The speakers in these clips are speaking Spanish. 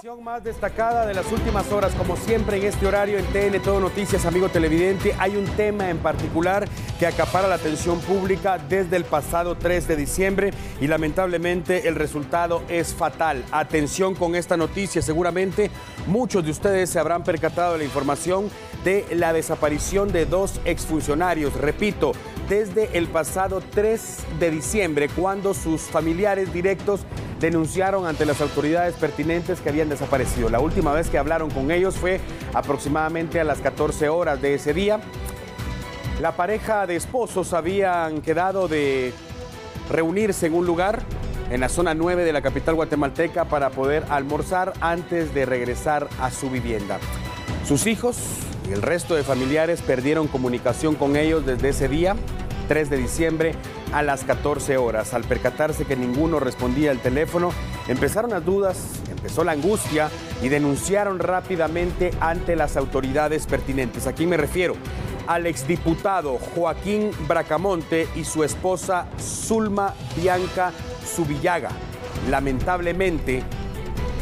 información más destacada de las últimas horas, como siempre en este horario en TN Todo Noticias, amigo televidente, hay un tema en particular que acapara la atención pública desde el pasado 3 de diciembre y lamentablemente el resultado es fatal. Atención con esta noticia, seguramente muchos de ustedes se habrán percatado de la información de la desaparición de dos exfuncionarios, repito, desde el pasado 3 de diciembre, cuando sus familiares directos denunciaron ante las autoridades pertinentes que habían desaparecido. La última vez que hablaron con ellos fue aproximadamente a las 14 horas de ese día. La pareja de esposos habían quedado de reunirse en un lugar en la zona 9 de la capital guatemalteca para poder almorzar antes de regresar a su vivienda. Sus hijos y el resto de familiares perdieron comunicación con ellos desde ese día, 3 de diciembre, a las 14 horas. Al percatarse que ninguno respondía al teléfono, empezaron las dudas, empezó la angustia y denunciaron rápidamente ante las autoridades pertinentes. ¿A quién me refiero? Al exdiputado Joaquín Bracamonte y su esposa Zulma Bianca Zubillaga. Lamentablemente,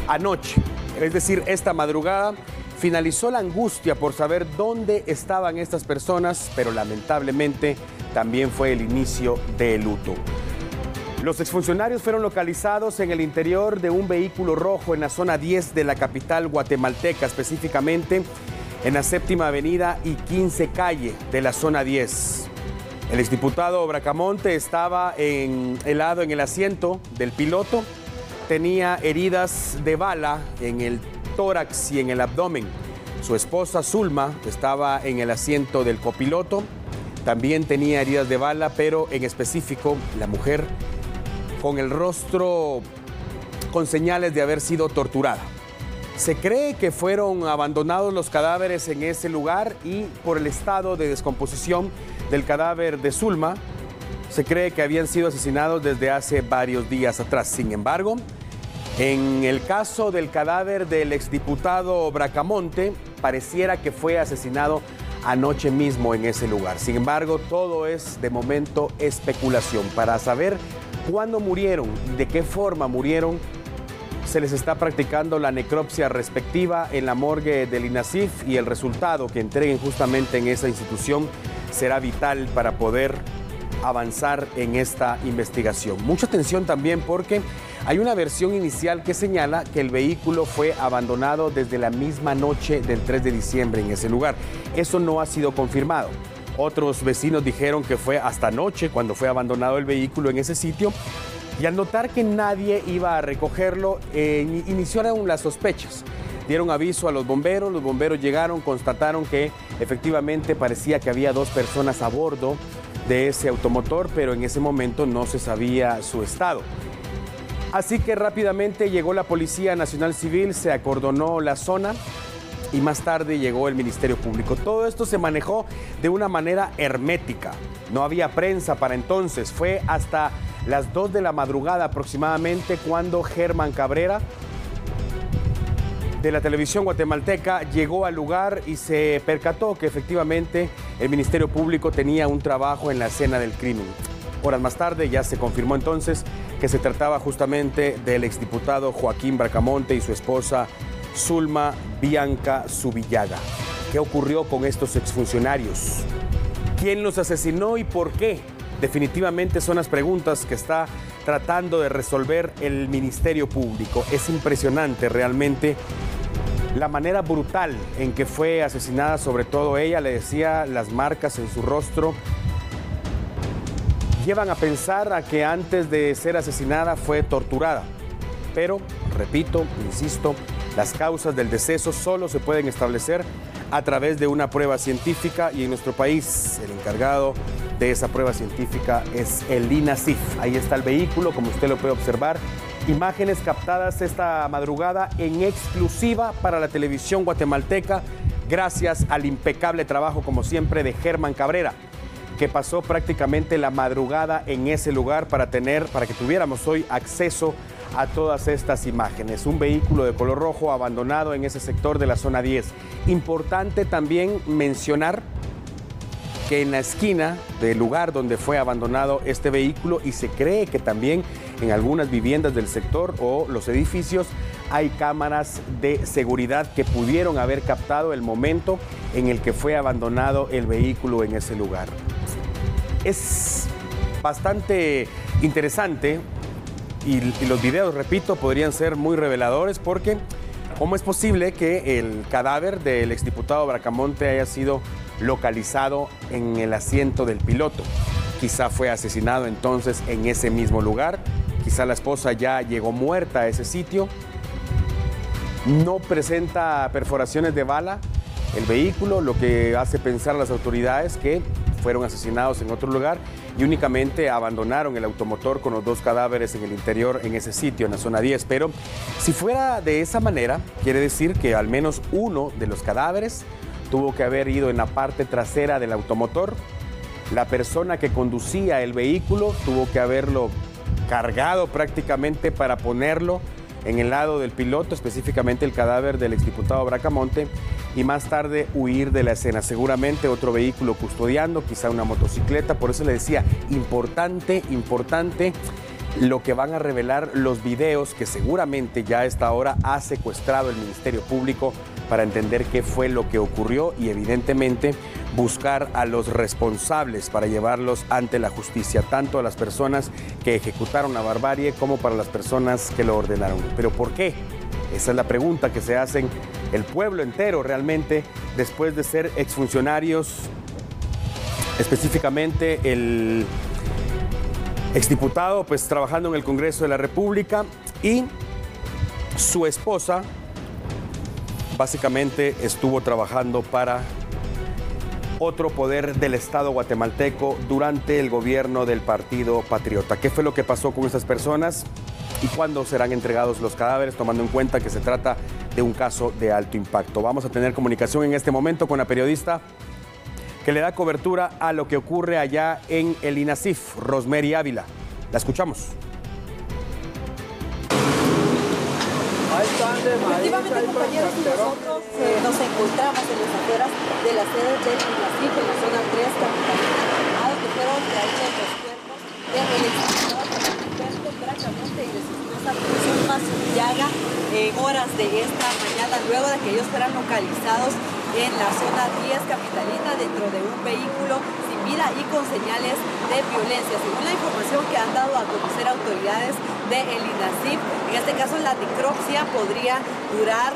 anoche, es decir, esta madrugada, finalizó la angustia por saber dónde estaban estas personas, pero lamentablemente también fue el inicio del luto. Los exfuncionarios fueron localizados en el interior de un vehículo rojo en la zona 10 de la capital guatemalteca, específicamente en la 7ª Avenida y 15 Calle de la zona 10. El exdiputado Bracamonte estaba helado en el asiento del piloto, tenía heridas de bala en el tórax y en el abdomen. Su esposa Zulma estaba en el asiento del copiloto, también tenía heridas de bala, pero en específico la mujer con el rostro con señales de haber sido torturada. Se cree que fueron abandonados los cadáveres en ese lugar y por el estado de descomposición del cadáver de Zulma, se cree que habían sido asesinados desde hace varios días atrás. Sin embargo, en el caso del cadáver del exdiputado Bracamonte, pareciera que fue asesinado anoche mismo en ese lugar. Sin embargo, todo es de momento especulación. Para saber cuándo murieron y de qué forma murieron, se les está practicando la necropsia respectiva en la morgue del INASIF y el resultado que entreguen justamente en esa institución será vital para poder avanzar en esta investigación. Mucha atención también porque hay una versión inicial que señala que el vehículo fue abandonado desde la misma noche del 3 de diciembre en ese lugar. Eso no ha sido confirmado. Otros vecinos dijeron que fue hasta anoche cuando fue abandonado el vehículo en ese sitio y al notar que nadie iba a recogerlo, iniciaron las sospechas. Dieron aviso a los bomberos llegaron, constataron que efectivamente parecía que había dos personas a bordo de ese automotor, pero en ese momento no se sabía su estado. Así que rápidamente llegó la Policía Nacional Civil, se acordonó la zona y más tarde llegó el Ministerio Público. Todo esto se manejó de una manera hermética. No había prensa para entonces. Fue hasta las 2 de la madrugada aproximadamente cuando Germán Cabrera, de la televisión guatemalteca, llegó al lugar y se percató que efectivamente el Ministerio Público tenía un trabajo en la escena del crimen. Horas más tarde ya se confirmó entonces que se trataba justamente del exdiputado Joaquín Bracamonte y su esposa Zulma Bianca Zubillaga. ¿Qué ocurrió con estos exfuncionarios? ¿Quién los asesinó y por qué? Definitivamente son las preguntas que está tratando de resolver el Ministerio Público. Es impresionante realmente la manera brutal en que fue asesinada, sobre todo ella, le decía, las marcas en su rostro llevan a pensar a que antes de ser asesinada fue torturada. Pero, repito, insisto, las causas del deceso solo se pueden establecer a través de una prueba científica y en nuestro país el encargado de esa prueba científica es el INASIF. Ahí está el vehículo, como usted lo puede observar. Imágenes captadas esta madrugada en exclusiva para la televisión guatemalteca, gracias al impecable trabajo, como siempre, de Germán Cabrera, que pasó prácticamente la madrugada en ese lugar para que tuviéramos hoy acceso a todas estas imágenes. Un vehículo de color rojo abandonado en ese sector de la zona 10. Importante también mencionar que en la esquina del lugar donde fue abandonado este vehículo, y se cree que también en algunas viviendas del sector o los edificios, hay cámaras de seguridad que pudieron haber captado el momento en el que fue abandonado el vehículo en ese lugar. Es bastante interesante y los videos, repito, podrían ser muy reveladores porque ¿cómo es posible que el cadáver del exdiputado Bracamonte haya sido localizado en el asiento del piloto? Quizá fue asesinado entonces en ese mismo lugar, quizá la esposa ya llegó muerta a ese sitio. No presenta perforaciones de bala el vehículo, lo que hace pensar a las autoridades que fueron asesinados en otro lugar y únicamente abandonaron el automotor con los dos cadáveres en el interior en ese sitio, en la zona 10. Pero si fuera de esa manera, quiere decir que al menos uno de los cadáveres tuvo que haber ido en la parte trasera del automotor. La persona que conducía el vehículo tuvo que haberlo cargado prácticamente para ponerlo en el lado del piloto, específicamente el cadáver del exdiputado Bracamonte, y más tarde huir de la escena. Seguramente otro vehículo custodiando, quizá una motocicleta. Por eso le decía, importante lo que van a revelar los videos que seguramente ya a esta hora ha secuestrado el Ministerio Público para entender qué fue lo que ocurrió y evidentemente buscar a los responsables para llevarlos ante la justicia, tanto a las personas que ejecutaron la barbarie como para las personas que lo ordenaron. ¿Pero por qué? Esa es la pregunta que se hacen el pueblo entero realmente después de ser exfuncionarios, específicamente el exdiputado pues trabajando en el Congreso de la República y su esposa básicamente estuvo trabajando para otro poder del Estado guatemalteco durante el gobierno del Partido Patriota. ¿Qué fue lo que pasó con estas personas y cuándo serán entregados los cadáveres, tomando en cuenta que se trata de un caso de alto impacto? Vamos a tener comunicación en este momento con la periodista que le da cobertura a lo que ocurre allá en el INASIF, Rosemary Ávila. La escuchamos. Efectivamente, compañeros, nosotros nos encontramos en las afueras de la sede del INASIF en la zona 3 capitalina, a donde fueron traídos los cuerpos del exdiputado Humberto Bracamonte y de su esposa Zulma Zubillaga en horas de esta mañana, luego de que ellos fueran localizados en la zona 10 capitalina dentro de un vehículo sin vida y con señales de violencia. Según la información que han dado a conocer autoridades del INASIF, en este caso la necropsia podría durar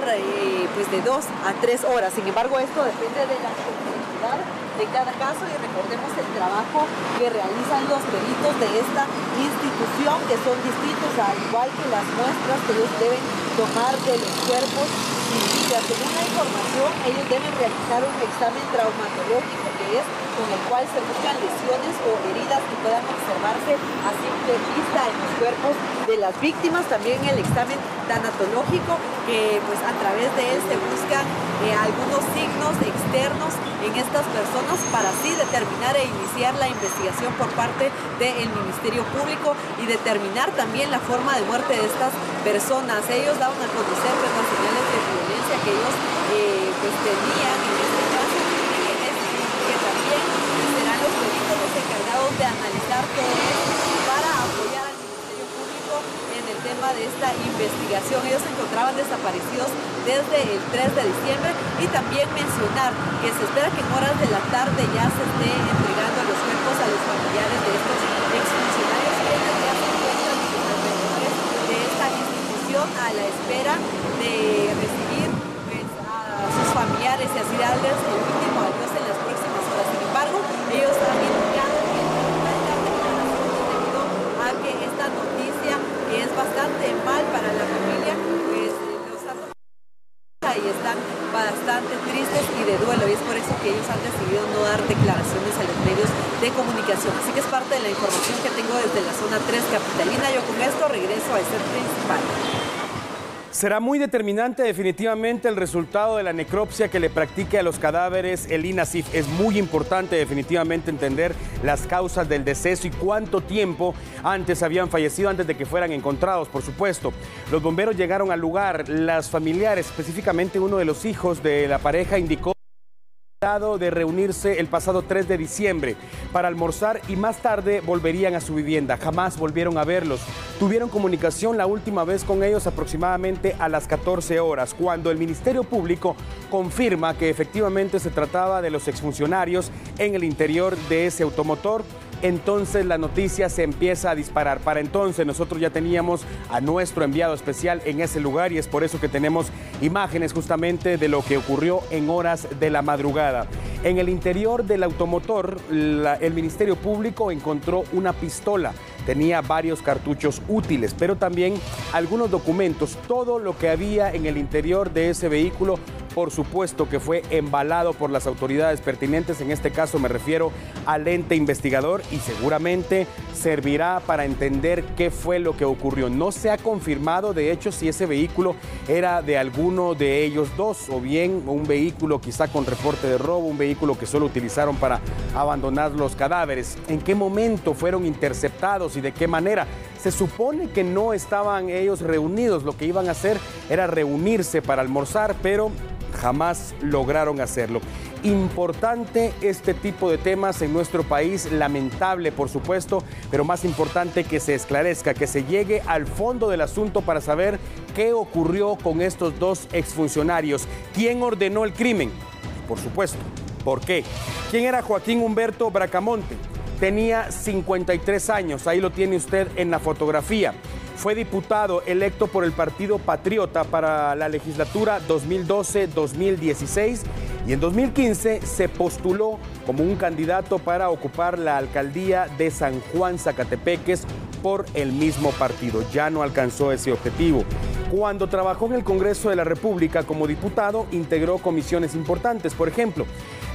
pues de 2 a 3 horas. Sin embargo, esto depende de la complejidad de cada caso y recordemos el trabajo que realizan los peritos de esta institución, que son distintos, al igual que las muestras que ellos deben tomar de los cuerpos. Y según la información, ellos deben realizar un examen traumatológico, que es con el cual se buscan lesiones o heridas que puedan observarse a simple vista en los cuerpos de las víctimas. También el examen tanatológico, que pues a través de él se buscan algunos signos externos en estas personas para así determinar e iniciar la investigación por parte del Ministerio Público y determinar también la forma de muerte de estas personas. Ellos daban a conocer las señales de violencia que ellos pues tenían en este caso, que también serán los peritos los encargados de analizar todo esto para apoyar al Ministerio Público en el tema de esta investigación. Ellos se encontraban desaparecidos desde el 3 de diciembre y también mencionar que se espera que en horas de la tarde ya se esté entregando los cuerpos a los familiares de estos exfuncionarios que ya se encuentran en los alrededores de esta institución a la espera de recibir pues, a sus familiares y así darles el último adiós en las próximas horas. Sin embargo, ellos han indicado que no pueden dar declaraciones debido a que esta noticia, que es bastante mal para la familia, pues los ha tomado y están bastante tristes y de duelo, y es por eso que ellos han decidido no dar declaraciones a los medios de comunicación. Así que es parte de la información que tengo desde la zona 3 capitalina. Yo con esto regreso a ser principal. Será muy determinante definitivamente el resultado de la necropsia que le practique a los cadáveres el INASIF. Es muy importante definitivamente entender las causas del deceso y cuánto tiempo antes habían fallecido, antes de que fueran encontrados, por supuesto. Los bomberos llegaron al lugar, las familiares, específicamente uno de los hijos de la pareja, indicó de reunirse el pasado 3 de diciembre para almorzar y más tarde volverían a su vivienda. Jamás volvieron a verlos. Tuvieron comunicación la última vez con ellos aproximadamente a las 14 horas, cuando el Ministerio Público confirma que efectivamente se trataba de los exfuncionarios en el interior de ese automotor. Entonces la noticia se empieza a disparar. Para entonces nosotros ya teníamos a nuestro enviado especial en ese lugar y es por eso que tenemos imágenes justamente de lo que ocurrió en horas de la madrugada. En el interior del automotor, el Ministerio Público encontró una pistola. Tenía varios cartuchos útiles, pero también algunos documentos. Todo lo que había en el interior de ese vehículo, por supuesto que fue embalado por las autoridades pertinentes. En este caso me refiero al ente investigador y seguramente servirá para entender qué fue lo que ocurrió. No se ha confirmado, de hecho, si ese vehículo era de alguno de ellos dos o bien un vehículo quizá con reporte de robo, un vehículo que solo utilizaron para abandonar los cadáveres. ¿En qué momento fueron interceptados y de qué manera? Se supone que no estaban ellos reunidos, lo que iban a hacer era reunirse para almorzar, pero jamás lograron hacerlo. Importante este tipo de temas en nuestro país, lamentable por supuesto, pero más importante que se esclarezca, que se llegue al fondo del asunto para saber qué ocurrió con estos dos exfuncionarios. ¿Quién ordenó el crimen? Por supuesto, ¿por qué? ¿Quién era Joaquín Humberto Bracamonte? Tenía 53 años, ahí lo tiene usted en la fotografía. Fue diputado electo por el Partido Patriota para la legislatura 2012-2016 y en 2015 se postuló como un candidato para ocupar la alcaldía de San Juan Zacatepeques por el mismo partido. Ya no alcanzó ese objetivo. Cuando trabajó en el Congreso de la República como diputado, integró comisiones importantes, por ejemplo,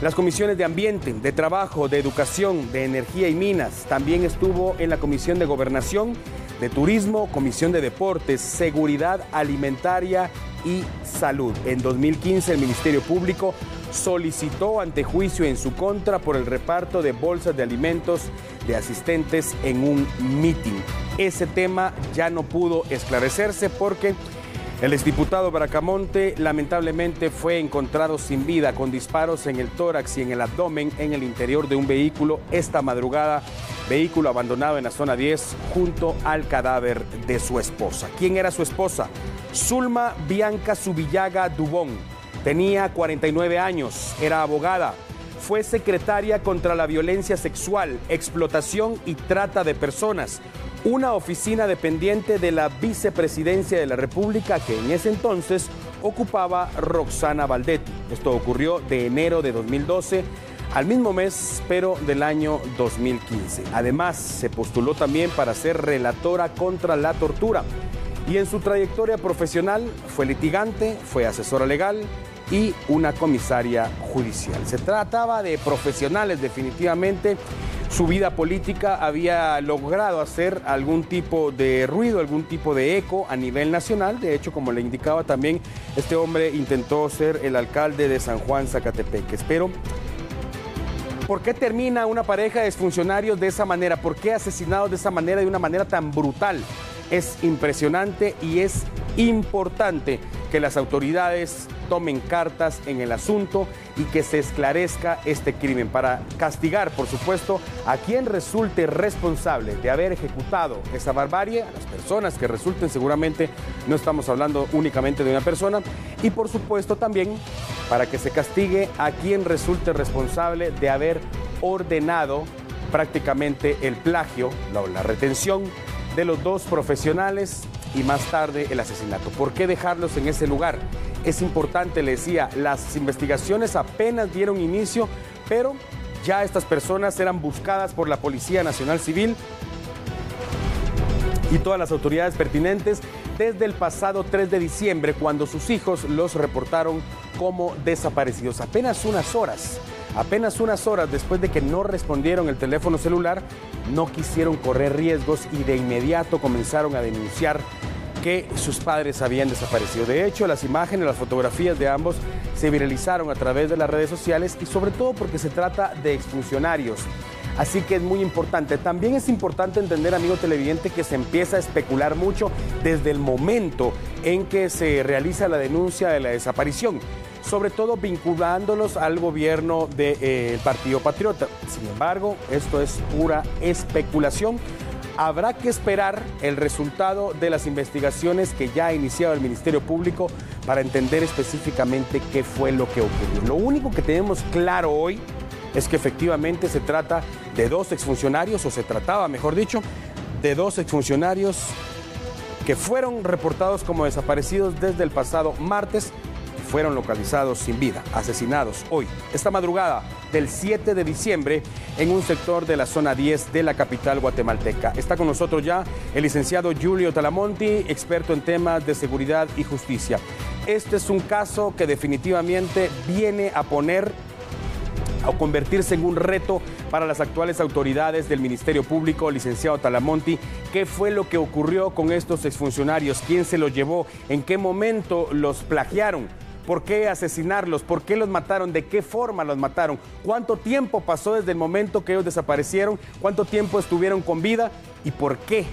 las comisiones de Ambiente, de Trabajo, de Educación, de Energía y Minas. También estuvo en la Comisión de Gobernación, de Turismo, Comisión de Deportes, Seguridad Alimentaria y Salud. En 2015 el Ministerio Público solicitó antejuicio en su contra por el reparto de bolsas de alimentos de asistentes en un mitin. Ese tema ya no pudo esclarecerse porque el exdiputado Bracamonte lamentablemente fue encontrado sin vida con disparos en el tórax y en el abdomen en el interior de un vehículo esta madrugada, vehículo abandonado en la zona 10 junto al cadáver de su esposa. ¿Quién era su esposa? Zulma Bianca Zubillaga Dubón. Tenía 49 años, era abogada, fue secretaria contra la violencia sexual, explotación y trata de personas, una oficina dependiente de la Vicepresidencia de la República que en ese entonces ocupaba Roxana Valdetti. Esto ocurrió de enero de 2012 al mismo mes, pero del año 2015. Además, se postuló también para ser relatora contra la tortura. Y en su trayectoria profesional fue litigante, fue asesora legal y una comisaria judicial. Se trataba de profesionales definitivamente. Su vida política había logrado hacer algún tipo de ruido, algún tipo de eco a nivel nacional. De hecho, como le indicaba también, este hombre intentó ser el alcalde de San Juan Zacatepeques. Pero, ¿por qué termina una pareja de exfuncionarios de esa manera? ¿Por qué asesinados de esa manera, de una manera tan brutal? Es impresionante y es importante que las autoridades tomen cartas en el asunto y que se esclarezca este crimen para castigar, por supuesto, a quien resulte responsable de haber ejecutado esa barbarie, a las personas que resulten, seguramente no estamos hablando únicamente de una persona, y por supuesto también para que se castigue a quien resulte responsable de haber ordenado prácticamente el plagio, la retención de los dos profesionales y más tarde el asesinato. ¿Por qué dejarlos en ese lugar? Es importante, le decía, las investigaciones apenas dieron inicio, pero ya estas personas eran buscadas por la Policía Nacional Civil y todas las autoridades pertinentes desde el pasado 3 de diciembre, cuando sus hijos los reportaron como desaparecidos. Apenas unas horas después de que no respondieron el teléfono celular, no quisieron correr riesgos y de inmediato comenzaron a denunciar que sus padres habían desaparecido. De hecho, las imágenes, las fotografías de ambos se viralizaron a través de las redes sociales y sobre todo porque se trata de exfuncionarios. Así que es muy importante. También es importante entender, amigo televidente, que se empieza a especular mucho desde el momento en que se realiza la denuncia de la desaparición. sobre todo vinculándolos al gobierno del Partido Patriota. Sin embargo, esto es pura especulación. Habrá que esperar el resultado de las investigaciones que ya ha iniciado el Ministerio Público para entender específicamente qué fue lo que ocurrió. Lo único que tenemos claro hoy es que efectivamente se trata de dos exfuncionarios, o se trataba, mejor dicho, de dos exfuncionarios que fueron reportados como desaparecidos desde el pasado martes y fueron localizados sin vida, asesinados hoy, esta madrugada del 7 de diciembre, en un sector de la zona 10 de la capital guatemalteca. Está con nosotros ya el licenciado Julio Talamonti, experto en temas de seguridad y justicia. Este es un caso que definitivamente viene a convertirse en un reto para las actuales autoridades del Ministerio Público. Licenciado Talamonti, ¿qué fue lo que ocurrió con estos exfuncionarios? ¿Quién se los llevó? ¿En qué momento los plagiaron? ¿Por qué asesinarlos? ¿Por qué los mataron? ¿De qué forma los mataron? ¿Cuánto tiempo pasó desde el momento que ellos desaparecieron? ¿Cuánto tiempo estuvieron con vida? ¿Y por qué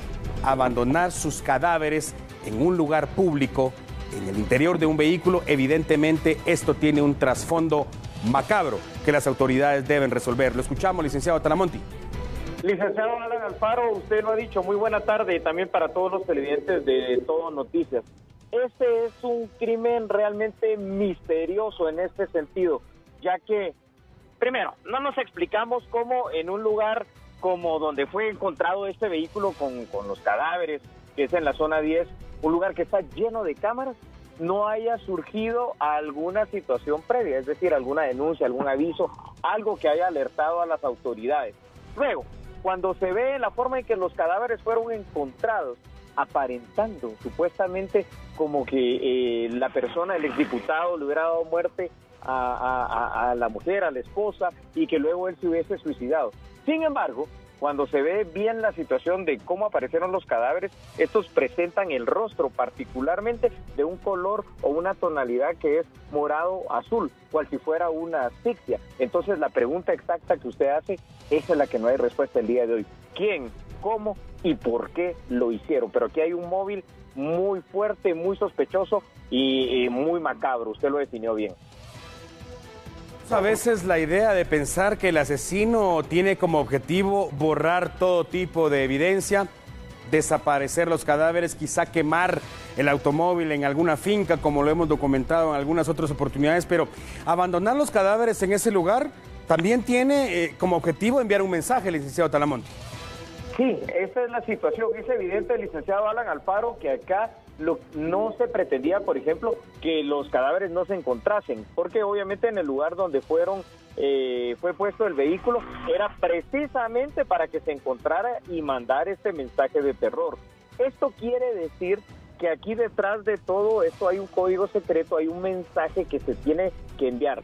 abandonar sus cadáveres en un lugar público, en el interior de un vehículo? Evidentemente esto tiene un trasfondo macabro que las autoridades deben resolver. Lo escuchamos, licenciado Talamonti. Licenciado Alan Alfaro, usted lo ha dicho, muy buena tarde, y también para todos los televidentes de Todo Noticias. Este es un crimen realmente misterioso en este sentido, ya que, primero, no nos explicamos cómo en un lugar como donde fue encontrado este vehículo con los cadáveres, que es en la zona 10, un lugar que está lleno de cámaras, no haya surgido alguna situación previa, es decir, alguna denuncia, algún aviso, algo que haya alertado a las autoridades. Luego, cuando se ve la forma en que los cadáveres fueron encontrados, aparentando supuestamente como que la persona, el exdiputado, le hubiera dado muerte a la mujer, a la esposa, y que luego él se hubiese suicidado. Sin embargo, cuando se ve bien la situación de cómo aparecieron los cadáveres, estos presentan el rostro particularmente de un color o una tonalidad que es morado-azul, cual si fuera una asfixia. Entonces la pregunta exacta que usted hace, esa es la que no hay respuesta el día de hoy. ¿Quién, cómo y por qué lo hicieron? Pero aquí hay un móvil muy fuerte, muy sospechoso y muy macabro. Usted lo definió bien. A veces la idea de pensar que el asesino tiene como objetivo borrar todo tipo de evidencia, desaparecer los cadáveres, quizá quemar el automóvil en alguna finca, como lo hemos documentado en algunas otras oportunidades, pero abandonar los cadáveres en ese lugar también tiene como objetivo enviar un mensaje, licenciado Talamonti. Sí, esa es la situación. Es evidente, licenciado Alan Alfaro, que acá no se pretendía, por ejemplo, que los cadáveres no se encontrasen, porque obviamente en el lugar donde fue puesto el vehículo era precisamente para que se encontrara y mandar este mensaje de terror. Esto quiere decir que aquí detrás de todo esto hay un código secreto, hay un mensaje que se tiene que enviar,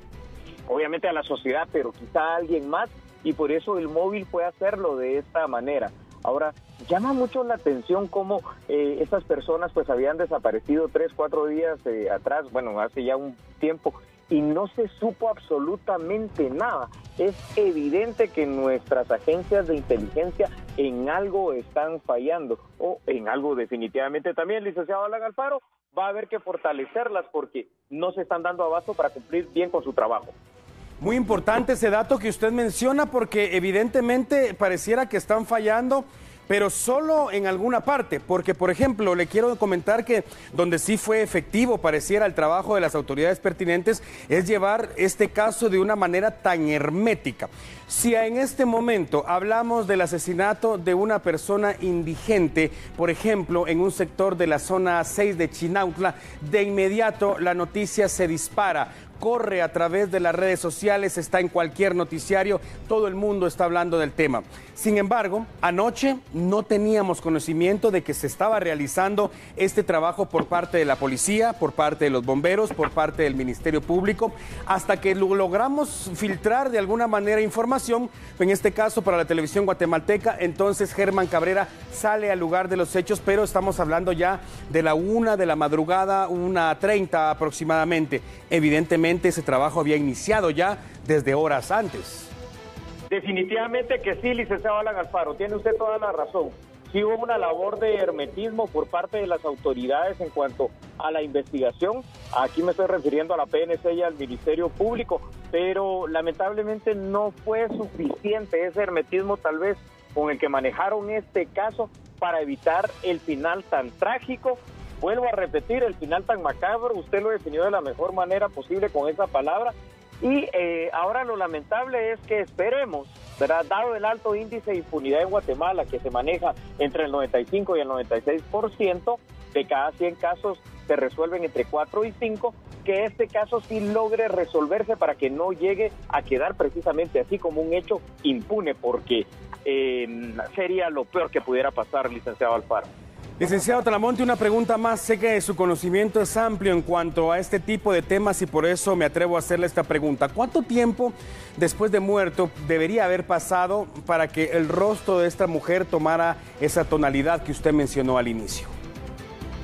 obviamente a la sociedad, pero quizá a alguien más, y por eso el móvil fue hacerlo de esta manera. Ahora, llama mucho la atención cómo estas personas pues habían desaparecido 3-4 días atrás, bueno, hace ya un tiempo, y no se supo absolutamente nada. Es evidente que nuestras agencias de inteligencia en algo están fallando, o en algo definitivamente también, licenciado Alan Alfaro, va a haber que fortalecerlas porque no se están dando abasto para cumplir bien con su trabajo. Muy importante ese dato que usted menciona, porque evidentemente pareciera que están fallando, pero solo en alguna parte, porque por ejemplo le quiero comentar que donde sí fue efectivo pareciera el trabajo de las autoridades pertinentes es llevar este caso de una manera tan hermética. Si en este momento hablamos del asesinato de una persona indigente, por ejemplo en un sector de la zona 6 de Chinautla, de inmediato la noticia se dispara, corre a través de las redes sociales, está en cualquier noticiario, todo el mundo está hablando del tema. Sin embargo, anoche no teníamos conocimiento de que se estaba realizando este trabajo por parte de la policía, por parte de los bomberos, por parte del Ministerio Público, hasta que logramos filtrar de alguna manera información, en este caso para la televisión guatemalteca. Entonces Germán Cabrera sale al lugar de los hechos, pero estamos hablando ya de la 1 de la madrugada, 1:30 aproximadamente. Evidentemente ese trabajo había iniciado ya desde horas antes. Definitivamente que sí, licenciado Alan Alfaro, tiene usted toda la razón. Sí hubo una labor de hermetismo por parte de las autoridades en cuanto a la investigación, Aquí me estoy refiriendo a la PNC y al Ministerio Público, pero lamentablemente no fue suficiente ese hermetismo tal vez con el que manejaron este caso para evitar el final tan trágico. Vuelvo a repetir, el final tan macabro, usted lo definió de la mejor manera posible con esa palabra. Y ahora lo lamentable es que esperemos, ¿verdad? Dado el alto índice de impunidad en Guatemala, que se maneja entre el 95 y el 96%, de cada 100 casos se resuelven entre 4 y 5, que este caso sí logre resolverse para que no llegue a quedar precisamente así como un hecho impune, porque sería lo peor que pudiera pasar, licenciado Alfaro. Licenciado Talamonte, una pregunta más. Sé que su conocimiento es amplio en cuanto a este tipo de temas y por eso me atrevo a hacerle esta pregunta. ¿Cuánto tiempo después de muerto debería haber pasado para que el rostro de esta mujer tomara esa tonalidad que usted mencionó al inicio?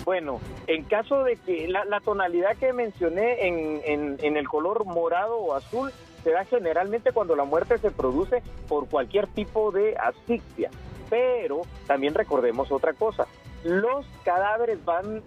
Bueno, en caso de que la tonalidad que mencioné en el color morado o azul se da generalmente cuando la muerte se produce por cualquier tipo de asfixia. Pero también recordemos otra cosa. Los cadáveres van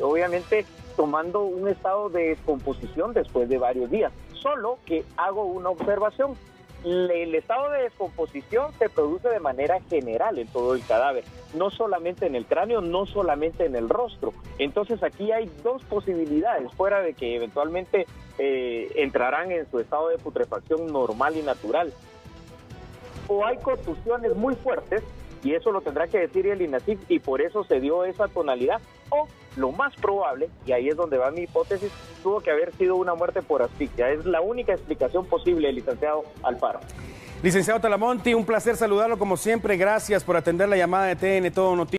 obviamente tomando un estado de descomposición después de varios días. Solo que hago una observación. El estado de descomposición se produce de manera general en todo el cadáver, no solamente en el cráneo, no solamente en el rostro. Entonces aquí hay dos posibilidades, fuera de que eventualmente entrarán en su estado de putrefacción normal y natural. O hay contusiones muy fuertes, y eso lo tendrá que decir el INASIF, y por eso se dio esa tonalidad, o lo más probable, y ahí es donde va mi hipótesis, tuvo que haber sido una muerte por asfixia. Es la única explicación posible, licenciado Alfaro. Licenciado Talamonte, un placer saludarlo como siempre. Gracias por atender la llamada de TN Todo Noticias.